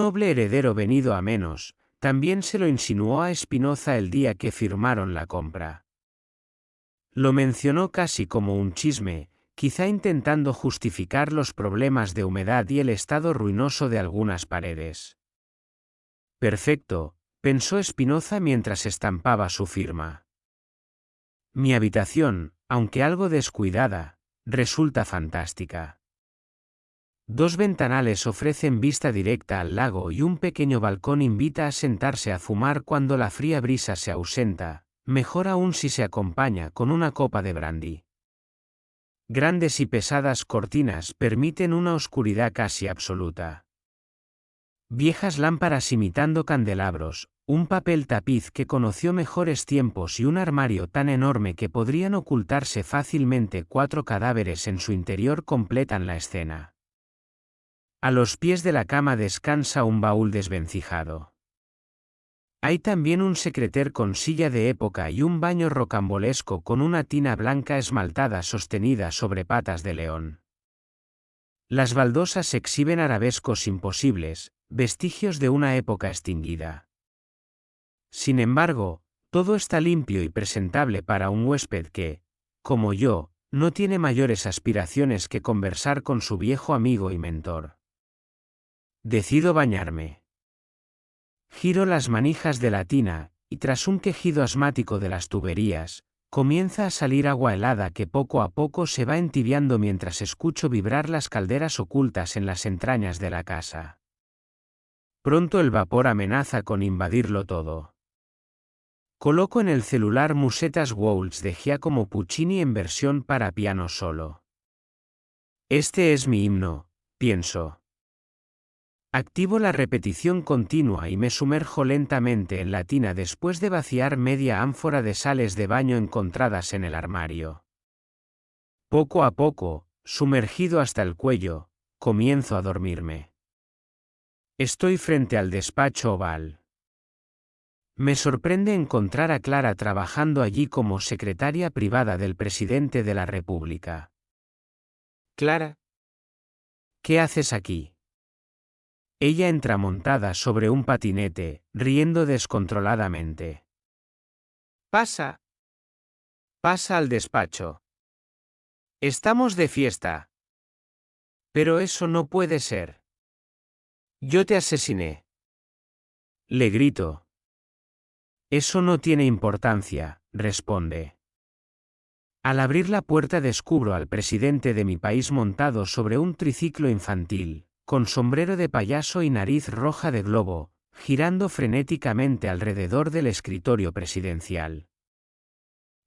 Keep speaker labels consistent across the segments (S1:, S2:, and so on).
S1: noble heredero venido a menos, también se lo insinuó a Spinoza el día que firmaron la compra. Lo mencionó casi como un chisme, quizá intentando justificar los problemas de humedad y el estado ruinoso de algunas paredes. Perfecto, pensó Spinoza mientras estampaba su firma. Mi habitación, aunque algo descuidada, resulta fantástica. 2 ventanales ofrecen vista directa al lago y un pequeño balcón invita a sentarse a fumar cuando la fría brisa se ausenta, mejor aún si se acompaña con una copa de brandy. Grandes y pesadas cortinas permiten una oscuridad casi absoluta. Viejas lámparas imitando candelabros, un papel tapiz que conoció mejores tiempos y un armario tan enorme que podrían ocultarse fácilmente 4 cadáveres en su interior completan la escena. A los pies de la cama descansa un baúl desvencijado. Hay también un secreter con silla de época y un baño rocambolesco con una tina blanca esmaltada sostenida sobre patas de león. Las baldosas exhiben arabescos imposibles, vestigios de una época extinguida. Sin embargo, todo está limpio y presentable para un huésped que, como yo, no tiene mayores aspiraciones que conversar con su viejo amigo y mentor. Decido bañarme. Giro las manijas de la tina, y tras un quejido asmático de las tuberías, comienza a salir agua helada que poco a poco se va entibiando mientras escucho vibrar las calderas ocultas en las entrañas de la casa. Pronto el vapor amenaza con invadirlo todo. Coloco en el celular Musetas Waltz de Giacomo Puccini en versión para piano solo. Este es mi himno, pienso. Activo la repetición continua y me sumerjo lentamente en la tina después de vaciar media ánfora de sales de baño encontradas en el armario. Poco a poco, sumergido hasta el cuello, comienzo a dormirme. Estoy frente al despacho oval. Me sorprende encontrar a Clara trabajando allí como secretaria privada del presidente de la República. Clara, ¿qué haces aquí? Ella entra montada sobre un patinete, riendo descontroladamente. Pasa. Pasa al despacho. Estamos de fiesta. Pero eso no puede ser. Yo te asesiné. Le grito. Eso no tiene importancia, responde. Al abrir la puerta descubro al presidente de mi país montado sobre un triciclo infantil, con sombrero de payaso y nariz roja de globo, girando frenéticamente alrededor del escritorio presidencial.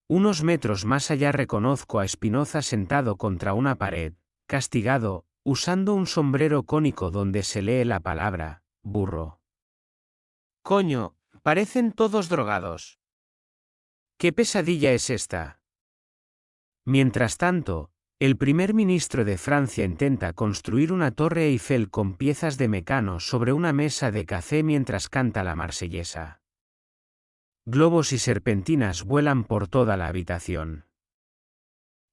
S1: Unos metros más allá reconozco a Spinoza sentado contra una pared, castigado, usando un sombrero cónico donde se lee la palabra, burro. Coño, parecen todos drogados. ¿Qué pesadilla es esta? Mientras tanto, el primer ministro de Francia intenta construir una torre Eiffel con piezas de mecano sobre una mesa de café mientras canta la marsellesa. Globos y serpentinas vuelan por toda la habitación.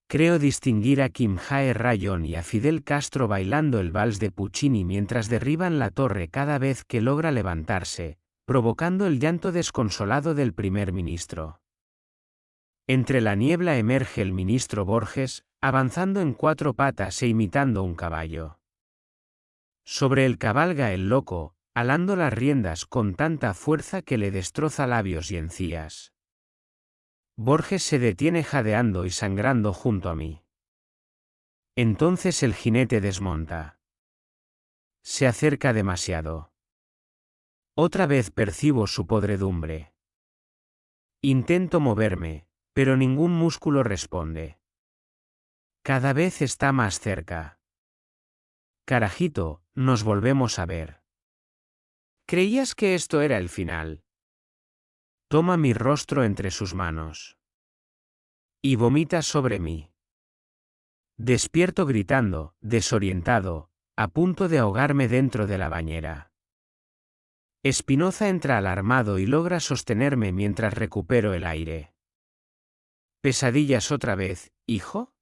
S1: Creo distinguir a Kim Jae-rayon y a Fidel Castro bailando el vals de Puccini mientras derriban la torre cada vez que logra levantarse, provocando el llanto desconsolado del primer ministro. Entre la niebla emerge el ministro Borges, avanzando en 4 patas e imitando un caballo. Sobre él cabalga el loco, alando las riendas con tanta fuerza que le destroza labios y encías. Borges se detiene jadeando y sangrando junto a mí. Entonces el jinete desmonta. Se acerca demasiado. Otra vez percibo su podredumbre. Intento moverme, pero ningún músculo responde. Cada vez está más cerca. Carajito, nos volvemos a ver. ¿Creías que esto era el final? Toma mi rostro entre sus manos. Y vomita sobre mí. Despierto gritando, desorientado, a punto de ahogarme dentro de la bañera. Spinoza entra alarmado y logra sostenerme mientras recupero el aire. ¿Pesadillas otra vez, hijo?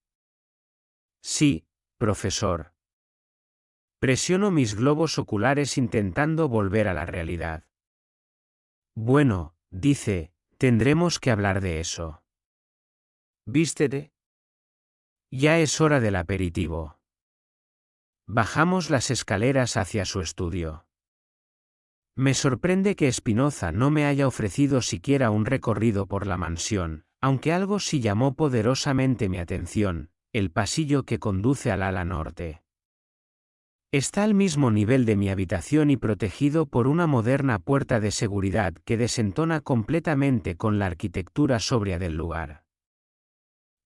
S1: Sí, profesor. Presiono mis globos oculares intentando volver a la realidad. Bueno, dice, tendremos que hablar de eso. Vístete. Ya es hora del aperitivo. Bajamos las escaleras hacia su estudio. Me sorprende que Spinoza no me haya ofrecido siquiera un recorrido por la mansión, aunque algo sí llamó poderosamente mi atención: el pasillo que conduce al ala norte. Está al mismo nivel de mi habitación y protegido por una moderna puerta de seguridad que desentona completamente con la arquitectura sobria del lugar.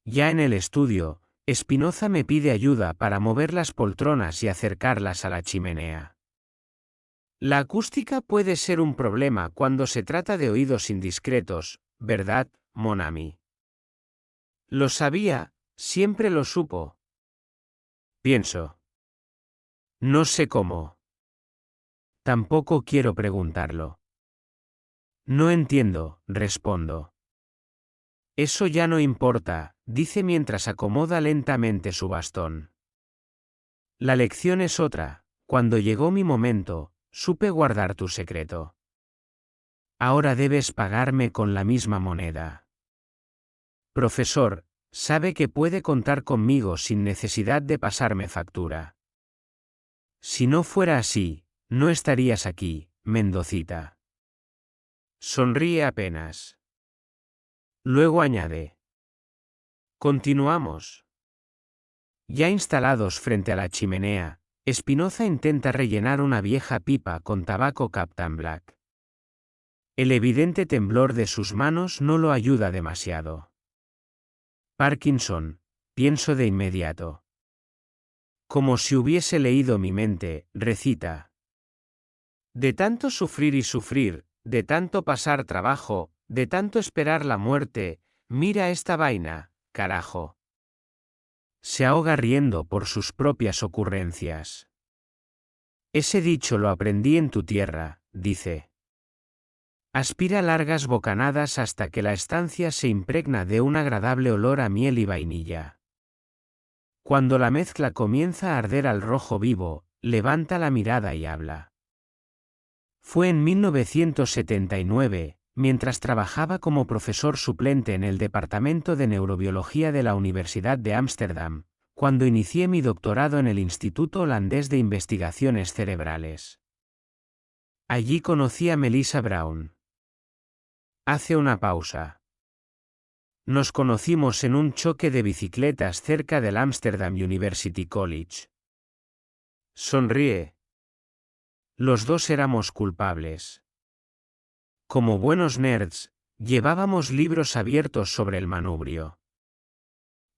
S1: Ya en el estudio, Spinoza me pide ayuda para mover las poltronas y acercarlas a la chimenea. La acústica puede ser un problema cuando se trata de oídos indiscretos, ¿verdad, mon ami? Lo sabía, siempre lo supo. Pienso. No sé cómo. Tampoco quiero preguntarlo. No entiendo, respondo. Eso ya no importa, dice mientras acomoda lentamente su bastón. La lección es otra: cuando llegó mi momento, supe guardar tu secreto. Ahora debes pagarme con la misma moneda. Profesor, sabe que puede contar conmigo sin necesidad de pasarme factura. Si no fuera así, no estarías aquí, Mendocita. Sonríe apenas. Luego añade: continuamos. Ya instalados frente a la chimenea, Spinoza intenta rellenar una vieja pipa con tabaco Captain Black. El evidente temblor de sus manos no lo ayuda demasiado. Parkinson, pienso de inmediato. Como si hubiese leído mi mente, recita. De tanto sufrir y sufrir, de tanto pasar trabajo, de tanto esperar la muerte, mira esta vaina, carajo. Se ahoga riendo por sus propias ocurrencias. Ese dicho lo aprendí en tu tierra, dice. Aspira largas bocanadas hasta que la estancia se impregna de un agradable olor a miel y vainilla. Cuando la mezcla comienza a arder al rojo vivo, levanta la mirada y habla. Fue en 1979, mientras trabajaba como profesor suplente en el Departamento de Neurobiología de la Universidad de Ámsterdam, cuando inicié mi doctorado en el Instituto Holandés de Investigaciones Cerebrales. Allí conocí a Melissa Brown. Hace una pausa. Nos conocimos en un choque de bicicletas cerca del Amsterdam University College. Sonríe. Los dos éramos culpables. Como buenos nerds, llevábamos libros abiertos sobre el manubrio.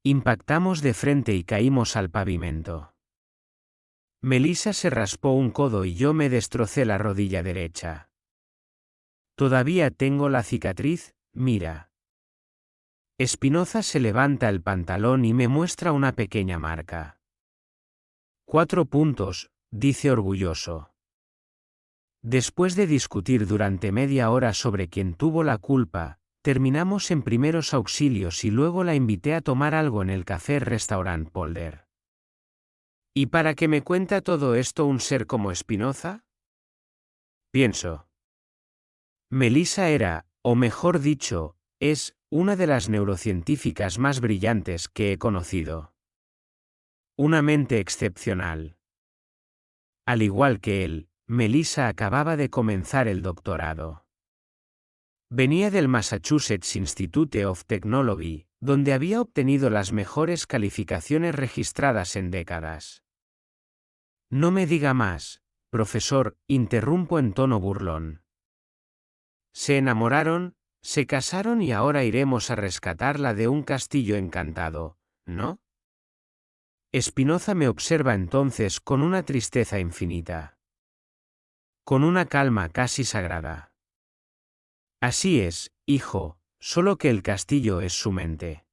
S1: Impactamos de frente y caímos al pavimento. Melissa se raspó un codo y yo me destrocé la rodilla derecha. Todavía tengo la cicatriz, mira. Spinoza se levanta el pantalón y me muestra una pequeña marca. 4 puntos, dice orgulloso. Después de discutir durante media hora sobre quién tuvo la culpa, terminamos en primeros auxilios y luego la invité a tomar algo en el café Restaurant Polder. ¿Y para qué me cuenta todo esto un ser como Spinoza? Pienso. Melissa era, o mejor dicho, es, una de las neurocientíficas más brillantes que he conocido. Una mente excepcional. Al igual que él, Melissa acababa de comenzar el doctorado. Venía del Massachusetts Institute of Technology, donde había obtenido las mejores calificaciones registradas en décadas. No me diga más, profesor, interrumpo en tono burlón. Se enamoraron, se casaron y ahora iremos a rescatarla de un castillo encantado, ¿no? Spinoza me observa entonces con una tristeza infinita. Con una calma casi sagrada. Así es, hijo, solo que el castillo es su mente.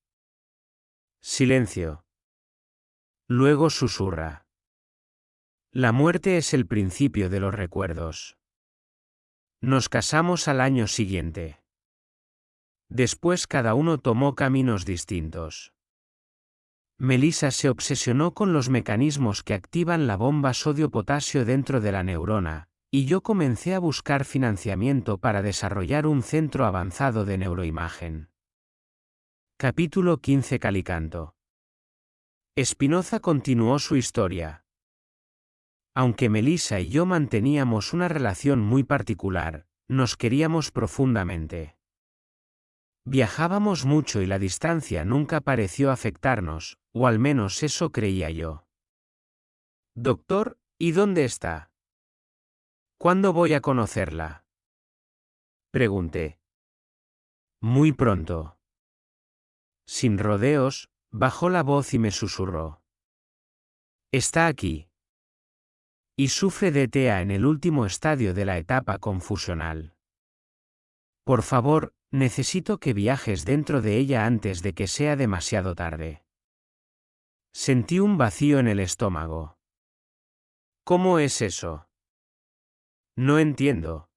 S1: Silencio. Luego susurra. La muerte es el principio de los recuerdos. Nos casamos al año siguiente. Después cada uno tomó caminos distintos. Melissa se obsesionó con los mecanismos que activan la bomba sodio-potasio dentro de la neurona, y yo comencé a buscar financiamiento para desarrollar un centro avanzado de neuroimagen. Capítulo 15. Calicanto. Spinoza continuó su historia. Aunque Melissa y yo manteníamos una relación muy particular, nos queríamos profundamente. Viajábamos mucho y la distancia nunca pareció afectarnos, o al menos eso creía yo. Doctor, ¿y dónde está? ¿Cuándo voy a conocerla? Pregunté. Muy pronto. Sin rodeos, bajó la voz y me susurró. Está aquí. Y sufre de TEA en el último estadio de la etapa confusional. Por favor, necesito que viajes dentro de ella antes de que sea demasiado tarde. Sentí un vacío en el estómago. ¿Cómo es eso? No entiendo.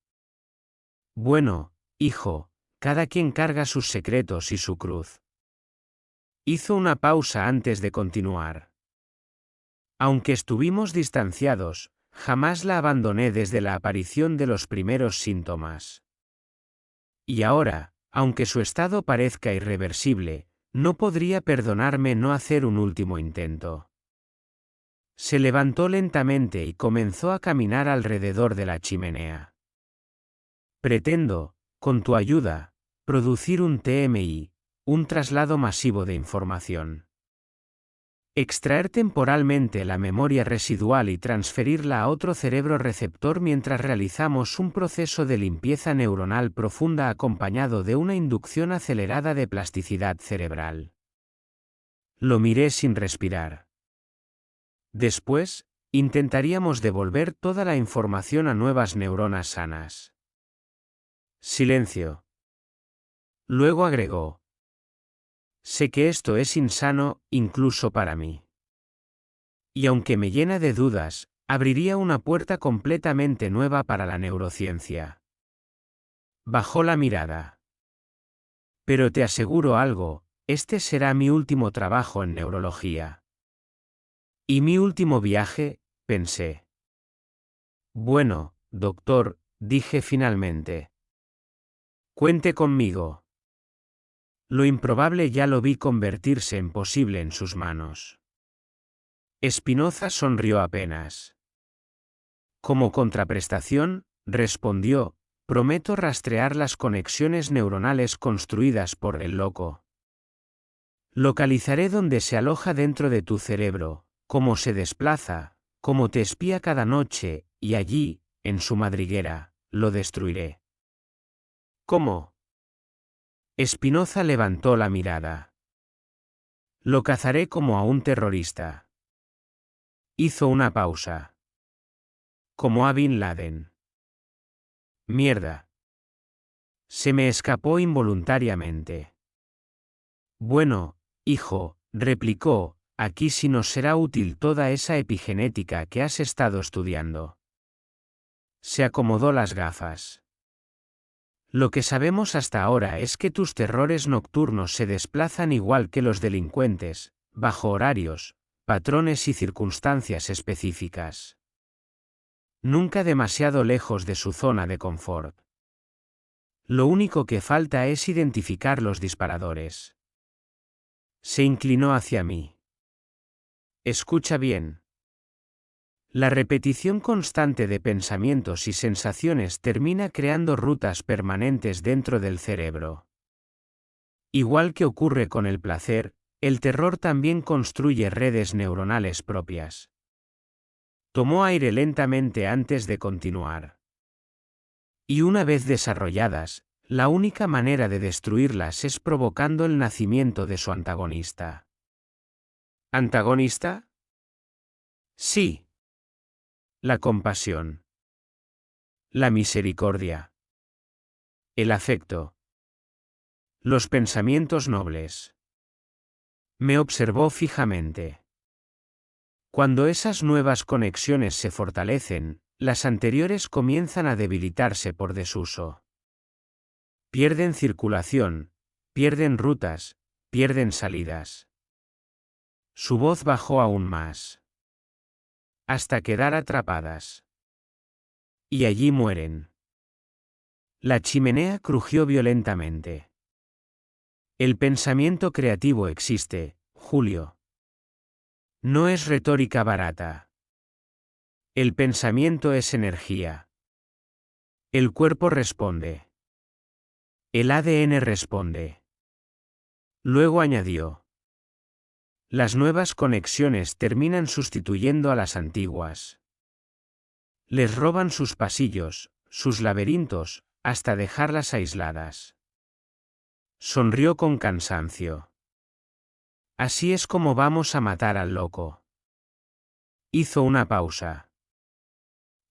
S1: Bueno, hijo, cada quien carga sus secretos y su cruz. Hizo una pausa antes de continuar. Aunque estuvimos distanciados, jamás la abandoné desde la aparición de los primeros síntomas. Y ahora, aunque su estado parezca irreversible, no podría perdonarme no hacer un último intento. Se levantó lentamente y comenzó a caminar alrededor de la chimenea. Pretendo, con tu ayuda, producir un TMI, un traslado masivo de información. Extraer temporalmente la memoria residual y transferirla a otro cerebro receptor mientras realizamos un proceso de limpieza neuronal profunda acompañado de una inducción acelerada de plasticidad cerebral. Lo miré sin respirar. Después, intentaríamos devolver toda la información a nuevas neuronas sanas. Silencio. Luego agregó. Sé que esto es insano, incluso para mí. Y aunque me llena de dudas, abriría una puerta completamente nueva para la neurociencia. Bajó la mirada. Pero te aseguro algo, este será mi último trabajo en neurología. Y mi último viaje, pensé. Bueno, doctor, dije finalmente. Cuente conmigo. Lo improbable ya lo vi convertirse en posible en sus manos. Spinoza sonrió apenas. Como contraprestación, respondió, prometo rastrear las conexiones neuronales construidas por el loco. Localizaré dónde se aloja dentro de tu cerebro, cómo se desplaza, cómo te espía cada noche, y allí, en su madriguera, lo destruiré. ¿Cómo? Spinoza levantó la mirada. Lo cazaré como a un terrorista. Hizo una pausa. Como a Bin Laden. Mierda. Se me escapó involuntariamente. Bueno, hijo, replicó, aquí sí nos será útil toda esa epigenética que has estado estudiando. Se acomodó las gafas. Lo que sabemos hasta ahora es que tus terrores nocturnos se desplazan igual que los delincuentes, bajo horarios, patrones y circunstancias específicas. Nunca demasiado lejos de su zona de confort. Lo único que falta es identificar los disparadores. Se inclinó hacia mí. Escucha bien. La repetición constante de pensamientos y sensaciones termina creando rutas permanentes dentro del cerebro. Igual que ocurre con el placer, el terror también construye redes neuronales propias. Tomó aire lentamente antes de continuar. Y una vez desarrolladas, la única manera de destruirlas es provocando el nacimiento de su antagonista. ¿Antagonista? Sí. La compasión. La misericordia. El afecto. Los pensamientos nobles. Me observó fijamente. Cuando esas nuevas conexiones se fortalecen, las anteriores comienzan a debilitarse por desuso. Pierden circulación, pierden rutas, pierden salidas. Su voz bajó aún más. Hasta quedar atrapadas. Y allí mueren. La chimenea crujió violentamente. El pensamiento creativo existe, Julio. No es retórica barata. El pensamiento es energía. El cuerpo responde. El ADN responde. Luego añadió. Las nuevas conexiones terminan sustituyendo a las antiguas. Les roban sus pasillos, sus laberintos, hasta dejarlas aisladas. Sonrió con cansancio. Así es como vamos a matar al loco. Hizo una pausa.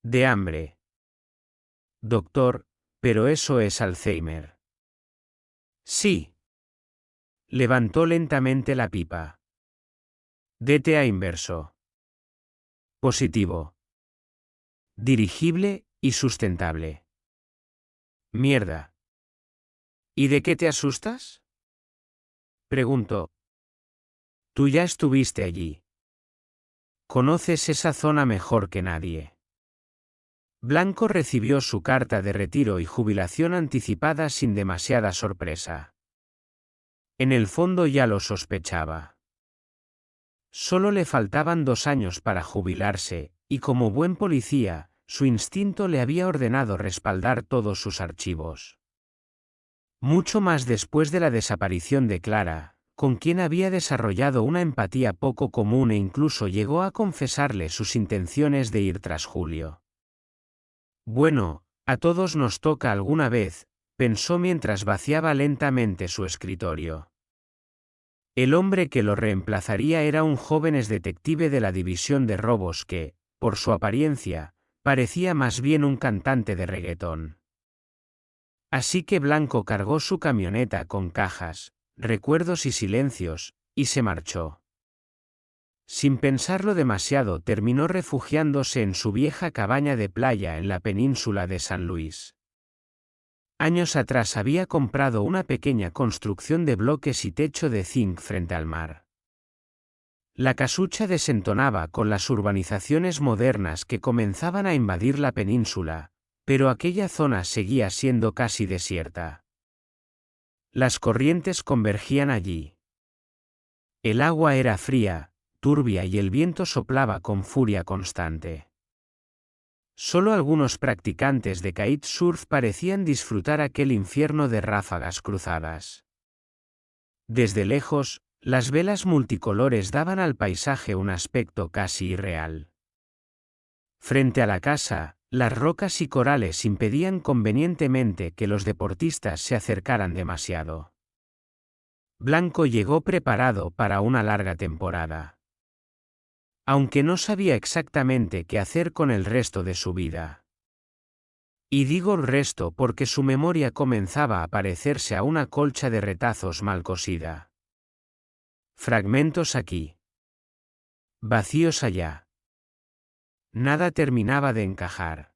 S1: De hambre. Doctor, pero eso es Alzheimer. Sí. Levantó lentamente la pipa. DTA inverso. Positivo. Dirigible y sustentable. Mierda. ¿Y de qué te asustas? Preguntó. Tú ya estuviste allí. Conoces esa zona mejor que nadie. Blanco recibió su carta de retiro y jubilación anticipada sin demasiada sorpresa. En el fondo ya lo sospechaba. Solo le faltaban 2 años para jubilarse, y como buen policía, su instinto le había ordenado respaldar todos sus archivos. Mucho más después de la desaparición de Clara, con quien había desarrollado una empatía poco común e incluso llegó a confesarle sus intenciones de ir tras Julio. Bueno, a todos nos toca alguna vez, pensó mientras vaciaba lentamente su escritorio. El hombre que lo reemplazaría era un joven detective de la división de robos que, por su apariencia, parecía más bien un cantante de reggaetón. Así que Blanco cargó su camioneta con cajas, recuerdos y silencios, y se marchó. Sin pensarlo demasiado terminó refugiándose en su vieja cabaña de playa en la península de San Luis. Años atrás había comprado una pequeña construcción de bloques y techo de zinc frente al mar. La casucha desentonaba con las urbanizaciones modernas que comenzaban a invadir la península, pero aquella zona seguía siendo casi desierta. Las corrientes convergían allí. El agua era fría, turbia y el viento soplaba con furia constante. Solo algunos practicantes de kitesurf parecían disfrutar aquel infierno de ráfagas cruzadas. Desde lejos, las velas multicolores daban al paisaje un aspecto casi irreal. Frente a la casa, las rocas y corales impedían convenientemente que los deportistas se acercaran demasiado. Blanco llegó preparado para una larga temporada. Aunque no sabía exactamente qué hacer con el resto de su vida. Y digo el resto porque su memoria comenzaba a parecerse a una colcha de retazos mal cosida. Fragmentos aquí. Vacíos allá. Nada terminaba de encajar.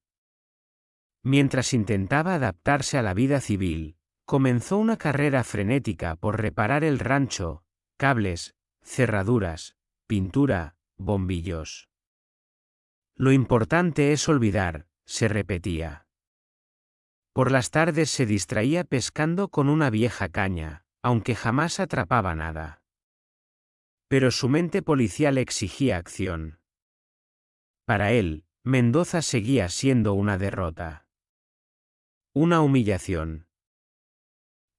S1: Mientras intentaba adaptarse a la vida civil, comenzó una carrera frenética por reparar el rancho, cables, cerraduras, pintura, bombillos. Lo importante es olvidar, se repetía. Por las tardes se distraía pescando con una vieja caña, aunque jamás atrapaba nada. Pero su mente policial exigía acción. Para él, Mendoza seguía siendo una derrota. Una humillación.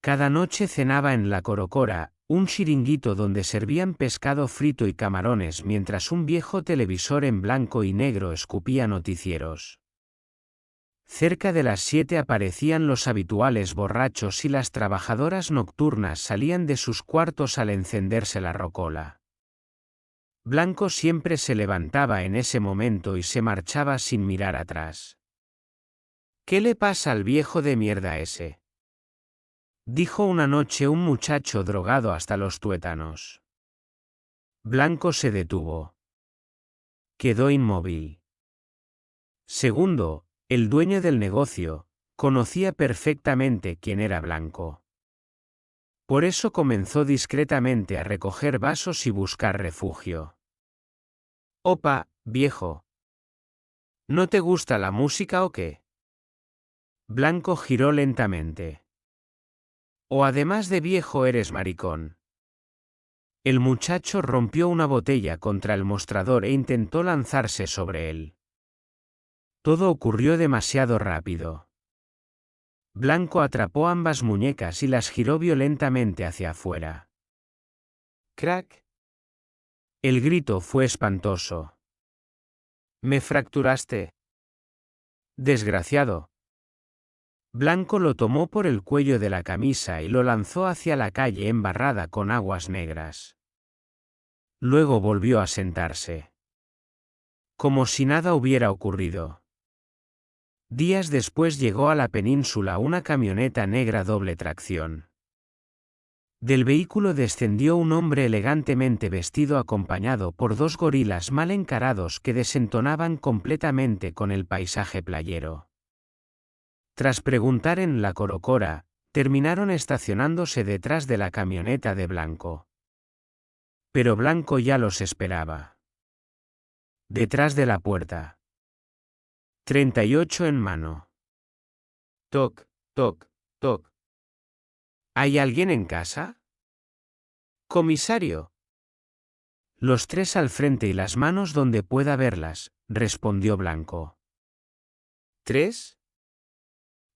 S1: Cada noche cenaba en La Corocora, un chiringuito donde servían pescado frito y camarones mientras un viejo televisor en blanco y negro escupía noticieros. Cerca de las 7 aparecían los habituales borrachos y las trabajadoras nocturnas salían de sus cuartos al encenderse la rocola. Blanco siempre se levantaba en ese momento y se marchaba sin mirar atrás. ¿Qué le pasa al viejo de mierda ese?, dijo una noche un muchacho drogado hasta los tuétanos. Blanco se detuvo. Quedó inmóvil. Segundo, el dueño del negocio, conocía perfectamente quién era Blanco. Por eso comenzó discretamente a recoger vasos y buscar refugio. Opa, viejo. ¿No te gusta la música o qué? Blanco giró lentamente. O además de viejo eres maricón. El muchacho rompió una botella contra el mostrador e intentó lanzarse sobre él. Todo ocurrió demasiado rápido. Blanco atrapó ambas muñecas y las giró violentamente hacia afuera. ¡Crack! El grito fue espantoso. ¿Me fracturaste? Desgraciado. Blanco lo tomó por el cuello de la camisa y lo lanzó hacia la calle embarrada con aguas negras. Luego volvió a sentarse. Como si nada hubiera ocurrido. Días después llegó a la península una camioneta negra doble tracción. Del vehículo descendió un hombre elegantemente vestido acompañado por dos gorilas mal encarados que desentonaban completamente con el paisaje playero. Tras preguntar en la Corocora, terminaron estacionándose detrás de la camioneta de Blanco. Pero Blanco ya los esperaba. Detrás de la puerta. 38 en mano. Toc, toc, toc. ¿Hay alguien en casa? Comisario. Los tres al frente y las manos donde pueda verlas, respondió Blanco. ¿Tres?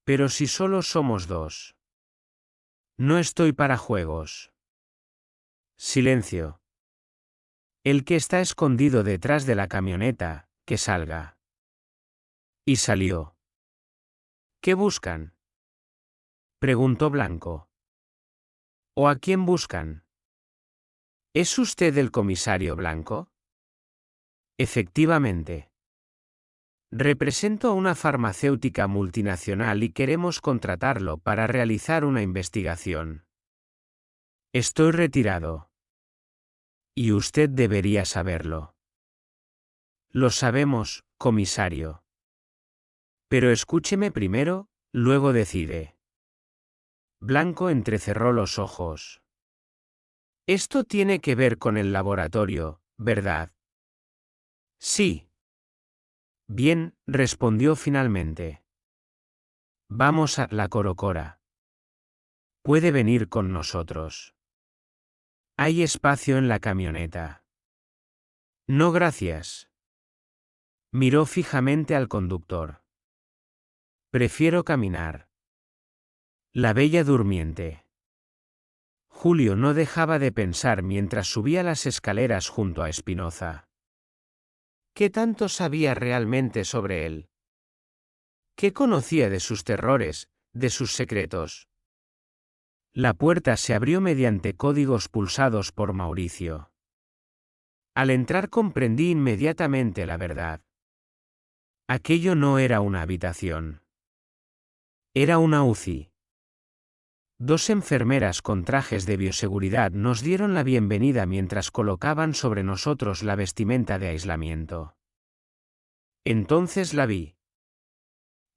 S1: Pero si solo somos dos. No estoy para juegos. Silencio. El que está escondido detrás de la camioneta, que salga. Y salió. ¿Qué buscan? Preguntó Blanco. ¿O a quién buscan? ¿Es usted el comisario Blanco? Efectivamente. Represento a una farmacéutica multinacional y queremos contratarlo para realizar una investigación. Estoy retirado. Y usted debería saberlo. Lo sabemos, comisario. Pero escúcheme primero, luego decide. Blanco entrecerró los ojos. Esto tiene que ver con el laboratorio, ¿verdad? Sí. Bien, respondió finalmente. Vamos a la Corocora. Puede venir con nosotros. Hay espacio en la camioneta. No, gracias. Miró fijamente al conductor. Prefiero caminar. La Bella Durmiente. Julio no dejaba de pensar mientras subía las escaleras junto a Espinoza. ¿Qué tanto sabía realmente sobre él? ¿Qué conocía de sus terrores, de sus secretos? La puerta se abrió mediante códigos pulsados por Mauricio. Al entrar comprendí inmediatamente la verdad. Aquello no era una habitación. Era una UCI. Dos enfermeras con trajes de bioseguridad nos dieron la bienvenida mientras colocaban sobre nosotros la vestimenta de aislamiento. Entonces la vi.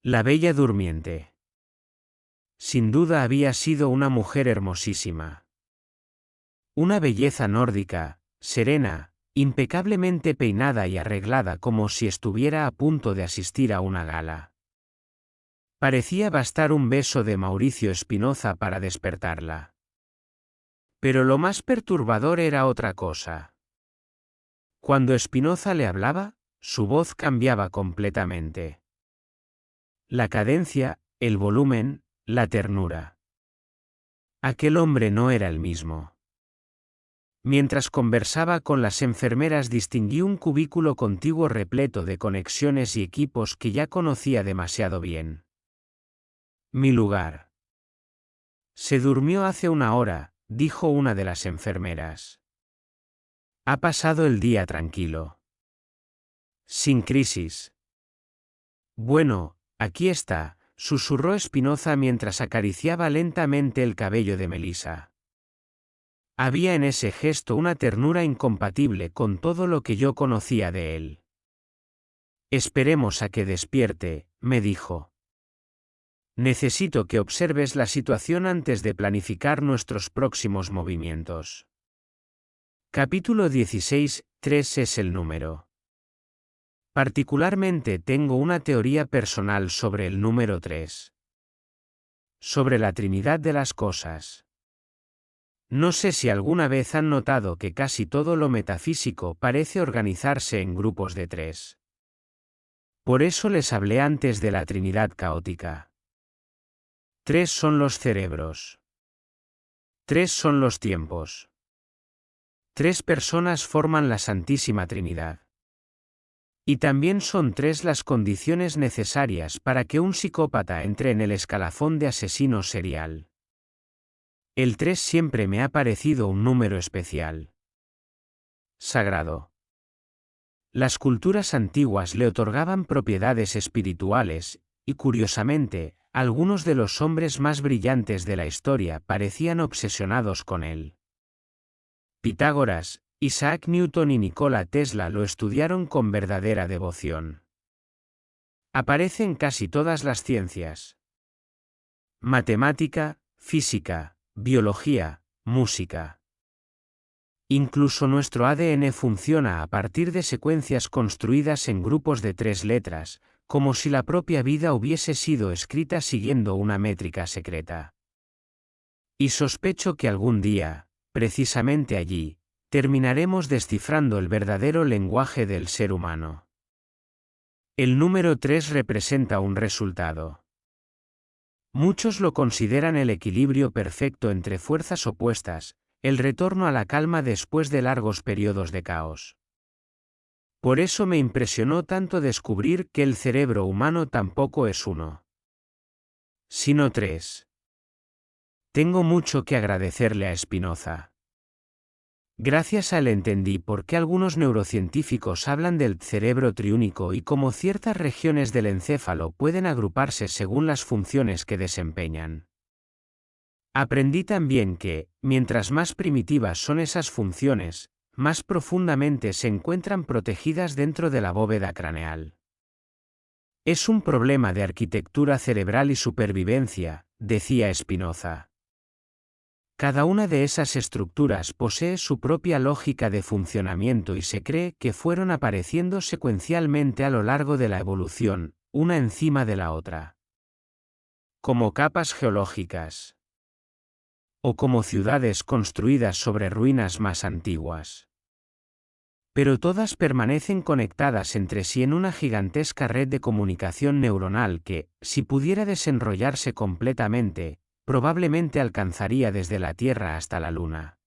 S1: La Bella Durmiente. Sin duda había sido una mujer hermosísima. Una belleza nórdica, serena, impecablemente peinada y arreglada como si estuviera a punto de asistir a una gala. Parecía bastar un beso de Mauricio Espinoza para despertarla. Pero lo más perturbador era otra cosa. Cuando Espinoza le hablaba, su voz cambiaba completamente. La cadencia, el volumen, la ternura. Aquel hombre no era el mismo. Mientras conversaba con las enfermeras distinguí un cubículo contiguo repleto de conexiones y equipos que ya conocía demasiado bien. Mi lugar. Se durmió hace una hora, dijo una de las enfermeras. Ha pasado el día tranquilo. Sin crisis. Bueno, aquí está, susurró Espinoza mientras acariciaba lentamente el cabello de Melissa. Había en ese gesto una ternura incompatible con todo lo que yo conocía de él. Esperemos a que despierte, me dijo. Necesito que observes la situación antes de planificar nuestros próximos movimientos. Capítulo 16, 3 es el número. Particularmente tengo una teoría personal sobre el número 3. Sobre la Trinidad de las cosas. No sé si alguna vez han notado que casi todo lo metafísico parece organizarse en grupos de 3. Por eso les hablé antes de la Trinidad caótica. 3 son los cerebros. 3 son los tiempos. 3 personas forman la Santísima Trinidad. Y también son 3 las condiciones necesarias para que un psicópata entre en el escalafón de asesino serial. El 3 siempre me ha parecido un número especial. Sagrado. Las culturas antiguas le otorgaban propiedades espirituales, y curiosamente, algunos de los hombres más brillantes de la historia parecían obsesionados con él. Pitágoras, Isaac Newton y Nikola Tesla lo estudiaron con verdadera devoción. Aparece en casi todas las ciencias. Matemática, física, biología, música. Incluso nuestro ADN funciona a partir de secuencias construidas en grupos de 3 letras, como si la propia vida hubiese sido escrita siguiendo una métrica secreta. Y sospecho que algún día, precisamente allí, terminaremos descifrando el verdadero lenguaje del ser humano. El número 3 representa un resultado. Muchos lo consideran el equilibrio perfecto entre fuerzas opuestas, el retorno a la calma después de largos periodos de caos. Por eso me impresionó tanto descubrir que el cerebro humano tampoco es 1, sino 3. Tengo mucho que agradecerle a Spinoza. Gracias a él entendí por qué algunos neurocientíficos hablan del cerebro triúnico y cómo ciertas regiones del encéfalo pueden agruparse según las funciones que desempeñan. Aprendí también que, mientras más primitivas son esas funciones, más profundamente se encuentran protegidas dentro de la bóveda craneal. Es un problema de arquitectura cerebral y supervivencia, decía Spinoza. Cada una de esas estructuras posee su propia lógica de funcionamiento y se cree que fueron apareciendo secuencialmente a lo largo de la evolución, una encima de la otra. Como capas geológicas. O como ciudades construidas sobre ruinas más antiguas. Pero todas permanecen conectadas entre sí en una gigantesca red de comunicación neuronal que, si pudiera desenrollarse completamente, probablemente alcanzaría desde la Tierra hasta la Luna.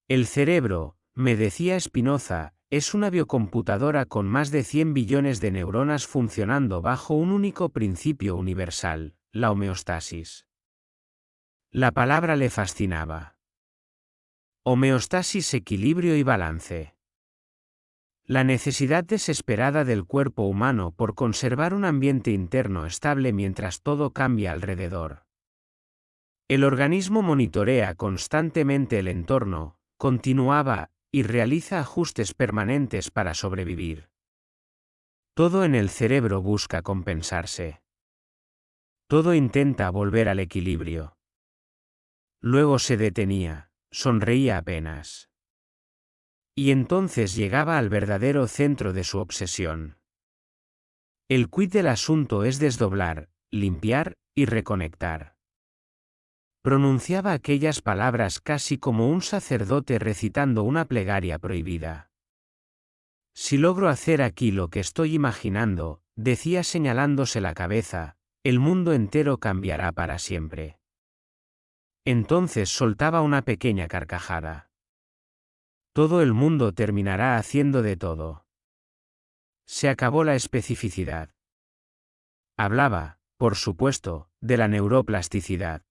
S1: El cerebro, me decía Spinoza, es una biocomputadora con más de 100 billones de neuronas funcionando bajo un único principio universal, la homeostasis. La palabra le fascinaba. Homeostasis, equilibrio y balance. La necesidad desesperada del cuerpo humano por conservar un ambiente interno estable mientras todo cambia alrededor. El organismo monitorea constantemente el entorno, continuaba, y realiza ajustes permanentes para sobrevivir. Todo en el cerebro busca compensarse. Todo intenta volver al equilibrio. Luego se detenía, sonreía apenas. Y entonces llegaba al verdadero centro de su obsesión. El quid del asunto es desdoblar, limpiar y reconectar. Pronunciaba aquellas palabras casi como un sacerdote recitando una plegaria prohibida. Si logro hacer aquí lo que estoy imaginando, decía señalándose la cabeza, el mundo entero cambiará para siempre. Entonces soltaba una pequeña carcajada. Todo el mundo terminará haciendo de todo. Se acabó la especificidad. Hablaba, por supuesto, de la neuroplasticidad.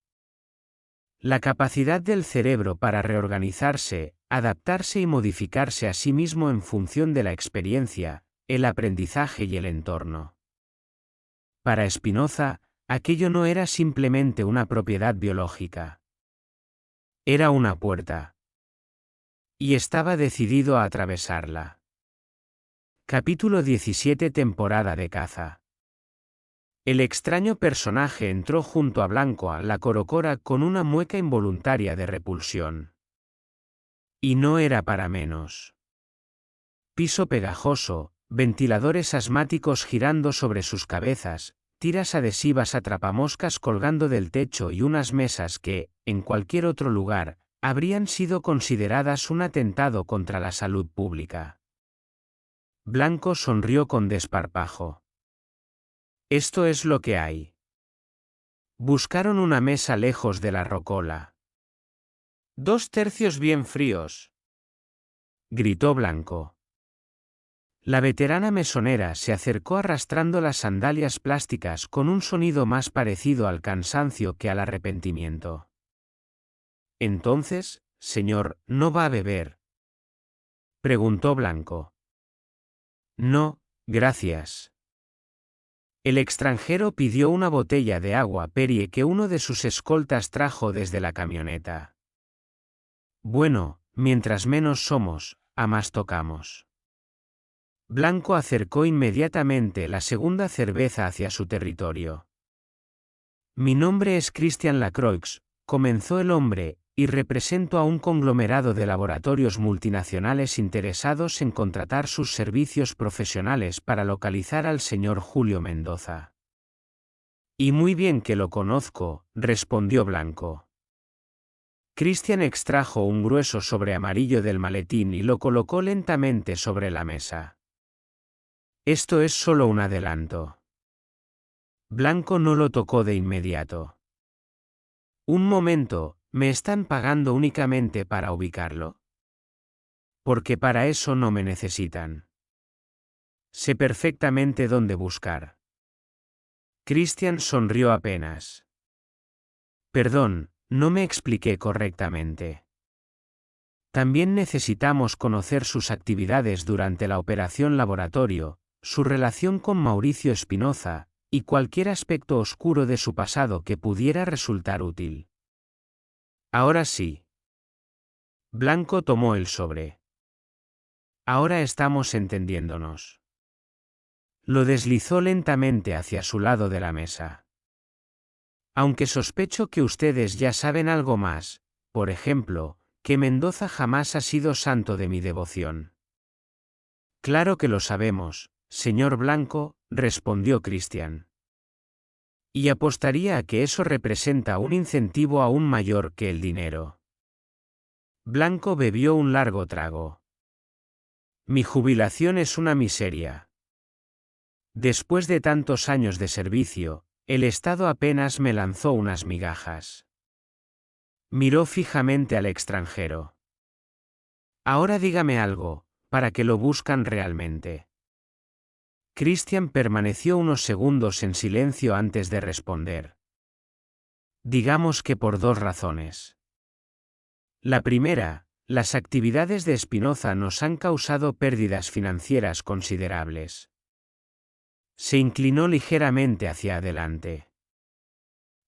S1: La capacidad del cerebro para reorganizarse, adaptarse y modificarse a sí mismo en función de la experiencia, el aprendizaje y el entorno. Para Spinoza, aquello no era simplemente una propiedad biológica. Era una puerta. Y estaba decidido a atravesarla. Capítulo 17, temporada de caza. El extraño personaje entró junto a Blanco a la corocora con una mueca involuntaria de repulsión. Y no era para menos. Piso pegajoso, ventiladores asmáticos girando sobre sus cabezas, tiras adhesivas atrapamoscas colgando del techo y unas mesas que, en cualquier otro lugar, habrían sido consideradas un atentado contra la salud pública. Blanco sonrió con desparpajo. Esto es lo que hay. Buscaron una mesa lejos de la rocola. 2/3 bien fríos, gritó Blanco. La veterana mesonera se acercó arrastrando las sandalias plásticas con un sonido más parecido al cansancio que al arrepentimiento. Entonces, señor, ¿no va a beber?, preguntó Blanco. No, gracias. El extranjero pidió una botella de agua Perrier que uno de sus escoltas trajo desde la camioneta. Bueno, mientras menos somos, a más tocamos. Blanco acercó inmediatamente la segunda cerveza hacia su territorio. Mi nombre es Christian Lacroix, comenzó el hombre, y represento a un conglomerado de laboratorios multinacionales interesados en contratar sus servicios profesionales para localizar al señor Julio Mendoza. Y muy bien que lo conozco, respondió Blanco. Christian extrajo un grueso sobre amarillo del maletín y lo colocó lentamente sobre la mesa. Esto es solo un adelanto. Blanco no lo tocó de inmediato. Un momento, ¿me están pagando únicamente para ubicarlo? Porque para eso no me necesitan. Sé perfectamente dónde buscar. Christian sonrió apenas. Perdón, no me expliqué correctamente. También necesitamos conocer sus actividades durante la operación laboratorio, su relación con Mauricio Espinoza, y cualquier aspecto oscuro de su pasado que pudiera resultar útil. Ahora sí. Blanco tomó el sobre. Ahora estamos entendiéndonos. Lo deslizó lentamente hacia su lado de la mesa. Aunque sospecho que ustedes ya saben algo más, por ejemplo, que Mendoza jamás ha sido santo de mi devoción. Claro que lo sabemos, señor Blanco, respondió Christian. Y apostaría a que eso representa un incentivo aún mayor que el dinero. Blanco bebió un largo trago. Mi jubilación es una miseria. Después de tantos años de servicio, el Estado apenas me lanzó unas migajas. Miró fijamente al extranjero. Ahora dígame algo, ¿para qué lo buscan realmente? Christian permaneció unos segundos en silencio antes de responder. Digamos que por 2 razones. La primera, las actividades de Espinoza nos han causado pérdidas financieras considerables. Se inclinó ligeramente hacia adelante.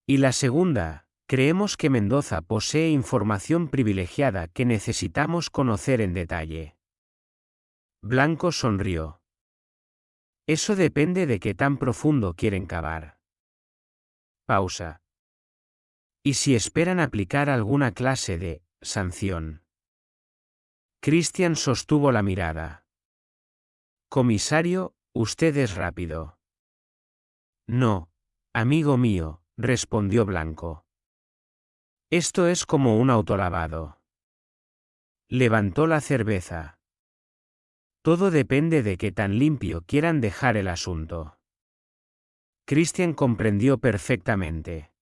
S1: Y la segunda, creemos que Mendoza posee información privilegiada que necesitamos conocer en detalle. Blanco sonrió. Eso depende de qué tan profundo quieren cavar. Pausa. ¿Y si esperan aplicar alguna clase de sanción? Christian sostuvo la mirada. Comisario, usted es rápido. No, amigo mío, respondió Blanco. Esto es como un autolavado. Levantó la cerveza. Todo depende de qué tan limpio quieran dejar el asunto. Christian comprendió perfectamente.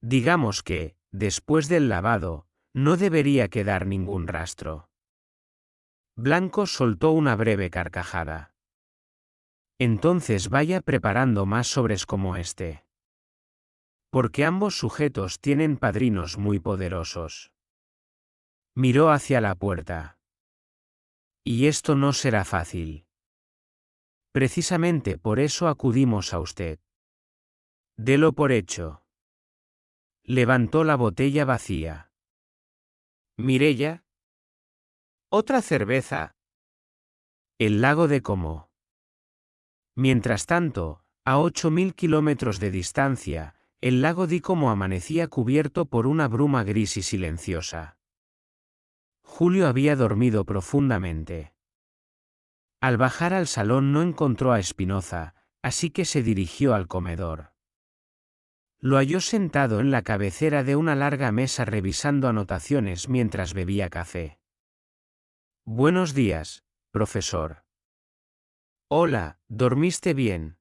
S1: Digamos que, después del lavado, no debería quedar ningún rastro. Blanco soltó una breve carcajada. Entonces vaya preparando más sobres como este. Porque ambos sujetos tienen padrinos muy poderosos. Miró hacia la puerta. Y esto no será fácil. Precisamente por eso acudimos a usted. Delo por hecho. Levantó la botella vacía. Mireya. Otra cerveza. El lago de Como. Mientras tanto, A 8.000 kilómetros de distancia, el lago Dícomo amanecía cubierto por una bruma gris y silenciosa. Julio había dormido profundamente. Al bajar al salón no encontró a Spinoza, así que se dirigió al comedor. Lo halló sentado en la cabecera de una larga mesa revisando anotaciones mientras bebía café. Buenos días, profesor. Hola, ¿dormiste bien?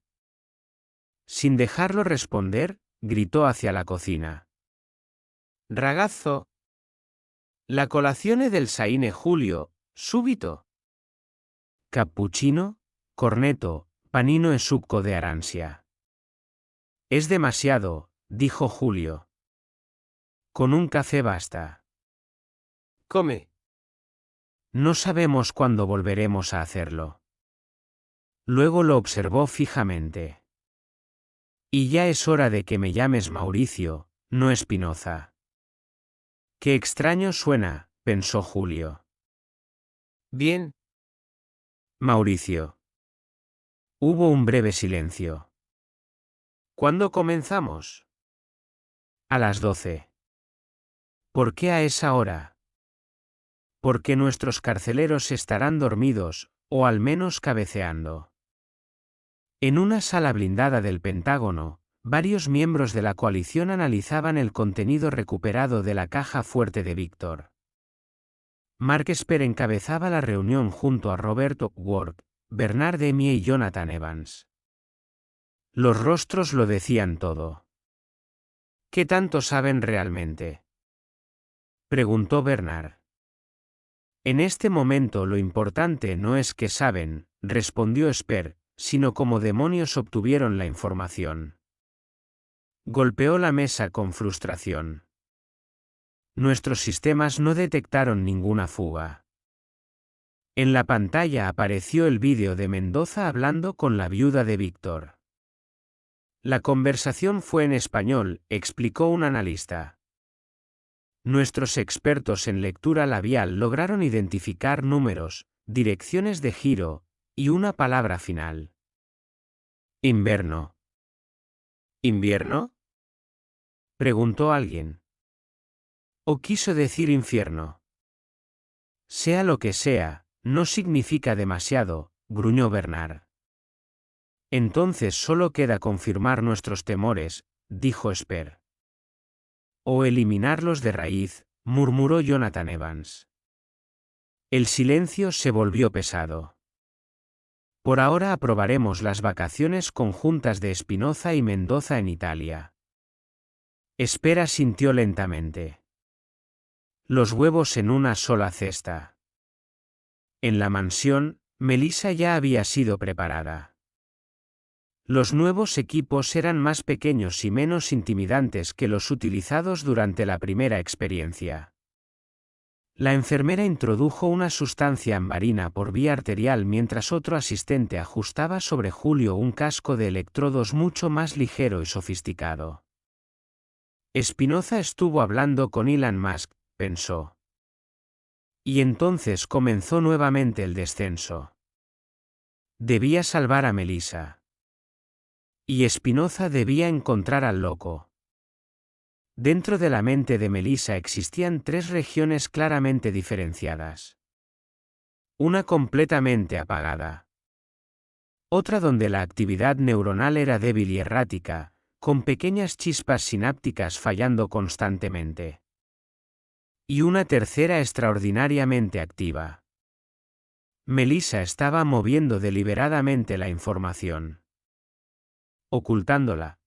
S1: Sin dejarlo responder, gritó hacia la cocina. Ragazzo. La colazione del Saine Julio, subito. Cappuccino, cornetto, panino e succo de aransia. Es demasiado, dijo Julio. Con un café basta. Come. No sabemos cuándo volveremos a hacerlo. Luego lo observó fijamente. Y ya es hora de que me llames Mauricio, no Spinoza. Qué extraño suena, pensó Julio. Bien. Mauricio. Hubo un breve silencio. ¿Cuándo comenzamos? A las 12. ¿Por qué a esa hora? Porque nuestros carceleros estarán dormidos, o al menos cabeceando. En una sala blindada del Pentágono, varios miembros de la coalición analizaban el contenido recuperado de la caja fuerte de Víctor. Mark Esper encabezaba la reunión junto a Roberto Ward, Bernard Demier y Jonathan Evans. Los rostros lo decían todo. ¿Qué tanto saben realmente?, preguntó Bernard. En este momento lo importante no es qué saben, respondió Esper, sino cómo demonios obtuvieron la información. Golpeó la mesa con frustración. Nuestros sistemas no detectaron ninguna fuga. En la pantalla apareció el vídeo de Mendoza hablando con la viuda de Víctor. La conversación fue en español, explicó un analista. Nuestros expertos en lectura labial lograron identificar números, direcciones de giro, y una palabra final. Invierno. ¿Invierno?, preguntó alguien. ¿O quiso decir infierno? Sea lo que sea, no significa demasiado, gruñó Bernard. Entonces solo queda confirmar nuestros temores, dijo Esper. O eliminarlos de raíz, murmuró Jonathan Evans. El silencio se volvió pesado. Por ahora aprobaremos las vacaciones conjuntas de Spinoza y Mendoza en Italia. Esper asintió lentamente. Los huevos en una sola cesta. En la mansión, Melissa ya había sido preparada. Los nuevos equipos eran más pequeños y menos intimidantes que los utilizados durante la primera experiencia. La enfermera introdujo una sustancia ambarina por vía arterial mientras otro asistente ajustaba sobre Julio un casco de electrodos mucho más ligero y sofisticado. Spinoza estuvo hablando con Elon Musk, pensó. Y entonces comenzó nuevamente el descenso. Debía salvar a Melissa. Y Spinoza debía encontrar al loco. Dentro de la mente de Melissa existían tres regiones claramente diferenciadas. Una completamente apagada. Otra donde la actividad neuronal era débil y errática, con pequeñas chispas sinápticas fallando constantemente. Y una tercera extraordinariamente activa. Melissa estaba moviendo deliberadamente la información. Ocultándola.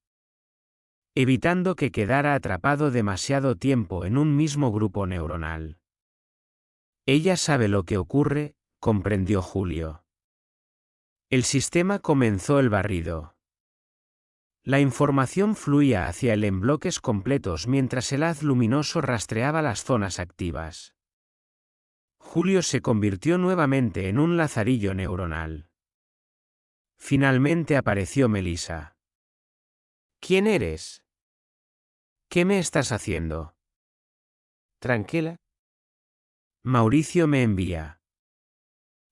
S1: Evitando que quedara atrapado demasiado tiempo en un mismo grupo neuronal. Ella sabe lo que ocurre, comprendió Julio. El sistema comenzó el barrido. La información fluía hacia él en bloques completos mientras el haz luminoso rastreaba las zonas activas. Julio se convirtió nuevamente en un lazarillo neuronal. Finalmente apareció Melissa. ¿Quién eres? ¿Qué me estás haciendo? Tranquila. Mauricio me envía.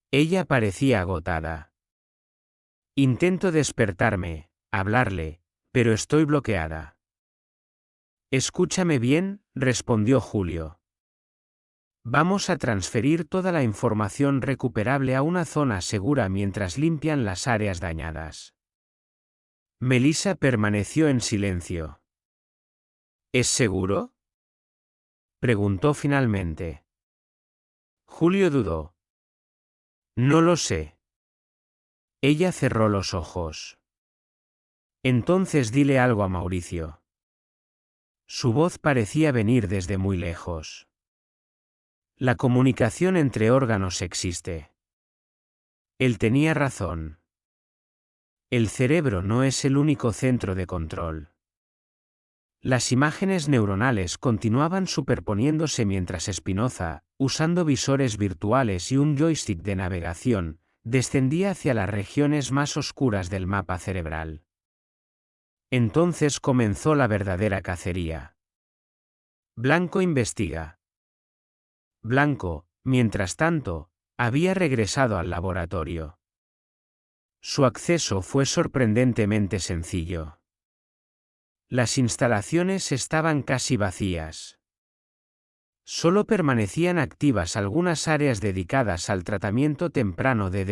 S1: Ella parecía agotada. Intento despertarme, hablarle, pero estoy bloqueada. Escúchame bien, respondió Julio. Vamos a transferir toda la información recuperable a una zona segura mientras limpian las áreas dañadas. Melissa permaneció en silencio. ¿Es seguro?, preguntó finalmente. Julio dudó. No lo sé. Ella cerró los ojos. Entonces dile algo a Mauricio. Su voz parecía venir desde muy lejos. La comunicación entre órganos existe. Él tenía razón. El cerebro no es el único centro de control. Las imágenes neuronales continuaban superponiéndose mientras Spinoza, usando visores virtuales y un joystick de navegación, descendía hacia las regiones más oscuras del mapa cerebral. Entonces comenzó la verdadera cacería. Blanco investiga. Blanco, mientras tanto, había regresado al laboratorio. Su acceso fue sorprendentemente sencillo. Las instalaciones estaban casi vacías. Solo permanecían activas algunas áreas dedicadas al tratamiento temprano de